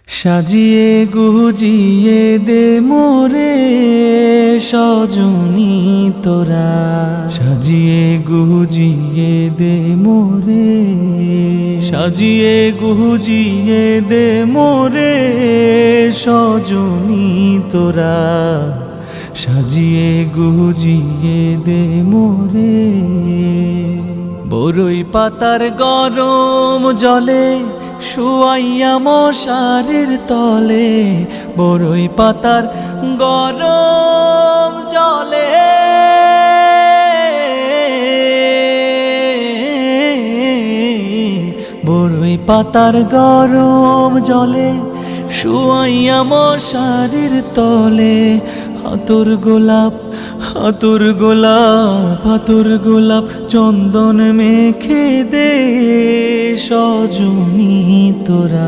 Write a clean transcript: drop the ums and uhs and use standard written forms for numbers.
সাজিয়ে গুজিয়ে দে মোরে সজনী তোরা, সাজিয়ে গুজিয়ে দে মোরে, সাজিয়ে গুজিয়ে দে মোরে সজনী তোরা, সাজিয়ে গুজিয়ে দে মোরে। বরই পাতার গরম জলে শুয়াইয়া মশারির তলে, বরই পাতার গরম জলে, বরই পাতার গরম জলে শুয়াইয়া মশারির তলে। হাতুর গোলাপ হাতুর গোলাপ হাতুর গোলাপ চন্দন মেখে দে সজনী তোরা।